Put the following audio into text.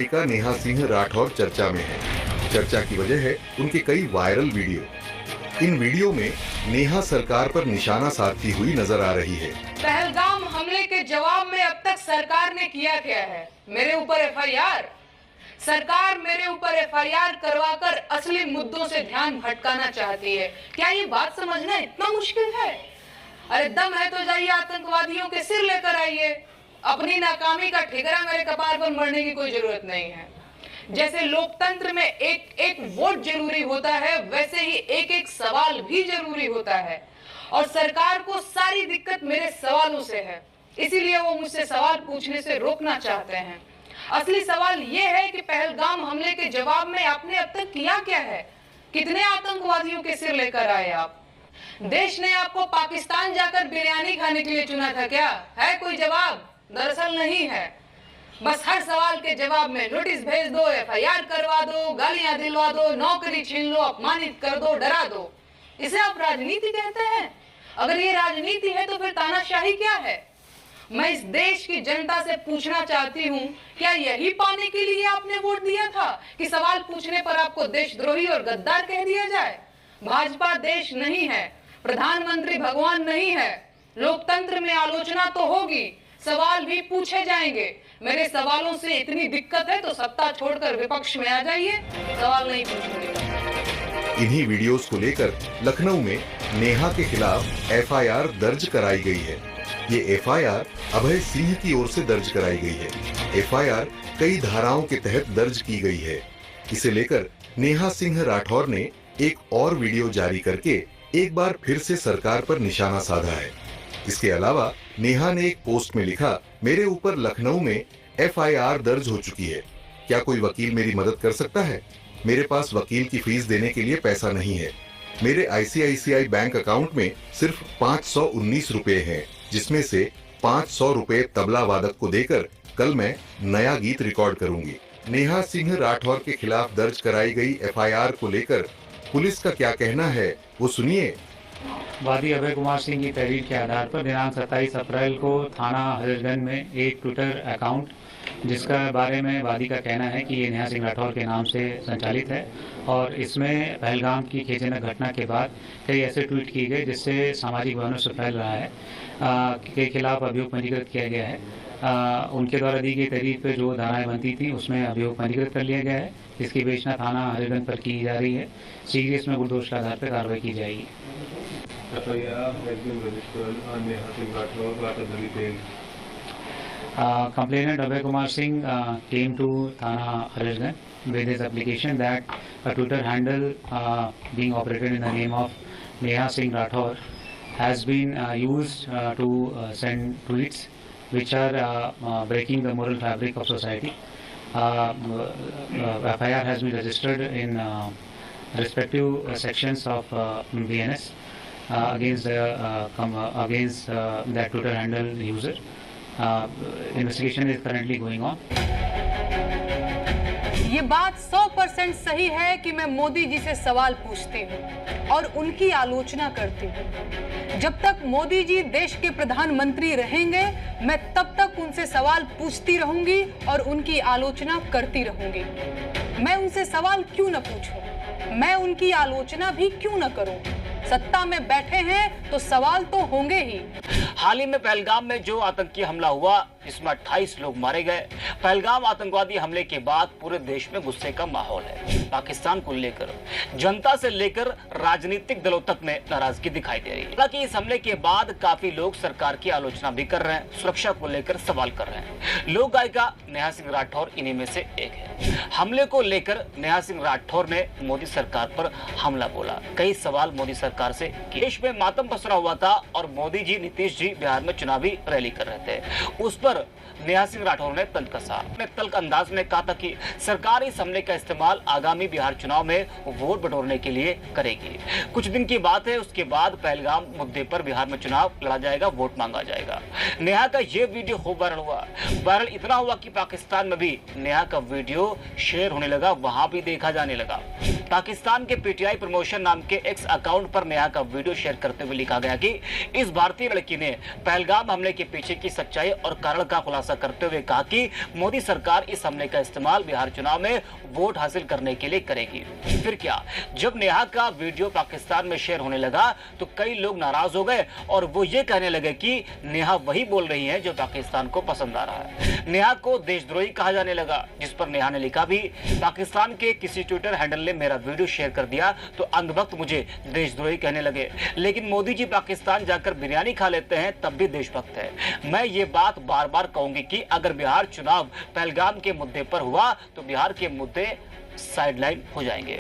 गायिका नेहा सिंह राठौर चर्चा में है। चर्चा की वजह है उनके कई वायरल वीडियो। इन वीडियो में नेहा सरकार पर निशाना साधती हुई नजर आ रही है। पहलगाम हमले के जवाब में अब तक सरकार ने किया क्या है? मेरे ऊपर एफआईआर। सरकार मेरे ऊपर एफआईआर करवाकर असली मुद्दों से ध्यान भटकाना चाहती है। क्या ये बात समझना इतना मुश्किल है? अरे दम है तो जाइए आतंकवादियों के सिर लेकर आइए। अपनी नाकामी का ठिकरा मेरे कपार पर मरने की कोई जरूरत नहीं है। जैसे लोकतंत्र में एक एक वोट जरूरी होता है, वैसे ही एक एक सवाल भी जरूरी होता है। और सरकार को सारी दिक्कत मेरे सवालों से है, इसीलिए वो मुझसे सवाल पूछने से रोकना चाहते हैं। असली सवाल ये है कि पहलगाम हमले के जवाब में आपने अब तक किया क्या है? कितने आतंकवादियों के सिर लेकर आए आप? देश ने आपको पाकिस्तान जाकर बिरयानी खाने के लिए चुना था क्या? है कोई जवाब? दरअसल नहीं है। बस हर सवाल के जवाब में नोटिस भेज दो, एफआईआर करवा दो, गालियां दिलवा दो, नौकरी छीन लो, अपमानित कर दो, डरा दो। इसे आप राजनीति कहते हैं? अगर ये राजनीति है तो फिर तानाशाही क्या है? मैं इस देश की जनता से पूछना चाहती हूँ, क्या यही पाने के लिए आपने वोट दिया था कि सवाल पूछने पर आपको देशद्रोही और गद्दार कह दिया जाए? भाजपा देश नहीं है, प्रधानमंत्री भगवान नहीं है। लोकतंत्र में आलोचना तो होगी, सवाल भी पूछे जाएंगे। मेरे सवालों से इतनी दिक्कत है तो सत्ता छोड़कर विपक्ष में आ जाइए, सवाल नहीं पूछूंगी। इन्हीं वीडियोस को लेकर लखनऊ में नेहा के खिलाफ एफआईआर दर्ज कराई गई है। ये एफआईआर अभय सिंह की ओर से दर्ज कराई गई है। एफआईआर कई धाराओं के तहत दर्ज की गई है। इसे लेकर नेहा सिंह राठौर ने एक और वीडियो जारी करके एक बार फिर से सरकार पर निशाना साधा है। इसके अलावा नेहा ने एक पोस्ट में लिखा, मेरे ऊपर लखनऊ में एफआईआर दर्ज हो चुकी है, क्या कोई वकील मेरी मदद कर सकता है? मेरे पास वकील की फीस देने के लिए पैसा नहीं है। मेरे आईसीआईसीआई बैंक अकाउंट में सिर्फ 519 रुपए हैं, जिसमें से 500 रुपए तबला वादक को देकर कल मैं नया गीत रिकॉर्ड करूंगी। नेहा सिंह राठौर के खिलाफ दर्ज कराई गई एफआईआर को लेकर पुलिस का क्या कहना है, वो सुनिए। वादी अभय कुमार सिंह की तहरीर के आधार पर दिनांक 27 अप्रैल को थाना हजरतगंज में एक ट्विटर अकाउंट, जिसका बारे में वादी का कहना है कि ये नेहा सिंह राठौर के नाम से संचालित है और इसमें पहलगाम की खेदजनक घटना के बाद कई ऐसे ट्वीट किए गए जिससे सामाजिक बयानों से फैल रहा है के खिलाफ अभियोग पंजीकृत किया गया है। उनके द्वारा दी गई तहरीर पर जो धाराएं बनती थी उसमें अभियोग पंजीकृत कर लिया गया है, जिसकी विवेचना थाना हजरतगंज पर की जा रही है। शीघ्र इसमें गुणदोष के आधार पर कार्रवाई की जाएगी। Complainant Abhay Kumar Singh came to Thana Hariganj with his application that a Twitter handle being operated in the name of Neha Singh Rathor has been used to send tweets which are breaking the moral fabric of society. FIR has been registered in respective sections of BNS against that Twitter handle user. Investigation is currently going on. ये बात 100% सही है कि मैं मोदी जी से सवाल पूछती हूँ और उनकी आलोचना करती हूँ। जब तक मोदी जी देश के प्रधानमंत्री रहेंगे, मैं तब तक उनसे सवाल पूछती रहूंगी और उनकी आलोचना करती रहूंगी। मैं उनसे सवाल क्यों न पूछूं? मैं उनकी आलोचना भी क्यों न करूं? सत्ता में बैठे हैं तो सवाल तो होंगे ही। हाल ही में पहलगाम में जो आतंकी हमला हुआ, इसमें 28 लोग मारे गए। पहलगाम आतंकवादी हमले के बाद पूरे देश में गुस्से का माहौल है। पाकिस्तान को लेकर जनता से लेकर राजनीतिक दलों तक में नाराजगी दिखाई दे रही है। हालांकि इस हमले के बाद काफी लोग सरकार की आलोचना भी कर रहे हैं, सुरक्षा को लेकर सवाल कर रहे हैं। लोक गायिका नेहा सिंह राठौर इन्हीं में से एक है। हमले को लेकर नेहा सिंह राठौर ने मोदी सरकार पर हमला बोला, कई सवाल मोदी सरकार से। देश में मातम पसरा हुआ था और मोदी जी, नीतीश जी बिहार में चुनावी रैली कर रहे थे। उस पर नेहा सिंह राठौर ने तंज कसा। अपने तल्ख अंदाज में कहा था कि सरकार इस हमले का इस्तेमाल आगामी बिहार चुनाव में वोट बटोरने के लिए करेगी। कुछ दिन की बात है, उसके बाद पहलगाम मुद्दे पर बिहार में चुनाव लड़ा जाएगा, वोट मांगा जाएगा। नेहा का ये वीडियो खूब वायरल हुआ। वायरल इतना हुआ कि पाकिस्तान में भी नेहा का वीडियो शेयर होने लगा, वहां भी देखा जाने लगा। पाकिस्तान के पीटीआई प्रमोशन नाम के एक्स अकाउंट पर नेहा का वीडियो शेयर करते हुए लिखा गया कि इस भारतीय लड़की ने पहलगाम हमले के पीछे की सच्चाई और कारण का खुलासा करते हुए कहा कि मोदी सरकार इस हमले का इस्तेमाल बिहार चुनाव में वोट हासिल करने के लिए करेगी। फिर क्या, जब नेहा का वीडियो पाकिस्तान में शेयर होने लगा तो कई लोग नाराज हो गए और वो ये कहने लगे कि नेहा वही बोल रही है जो पाकिस्तान को पसंद आ रहा है। नेहा को देशद्रोही कहा जाने लगा, जिस पर नेहा ने लिखा भी, पाकिस्तान के किसी ट्विटर हैंडल ने मेरा वीडियो शेयर कर दिया तो अंधभक्त मुझे देशद्रोही कहने लगे, लेकिन मोदी जी पाकिस्तान जाकर बिरयानी खा लेते हैं तब भी देशभक्त है। मैं ये बात बार बार कहूंगी कि अगर बिहार चुनाव पहलगाम के मुद्दे पर हुआ तो बिहार के मुद्दे साइडलाइन हो जाएंगे।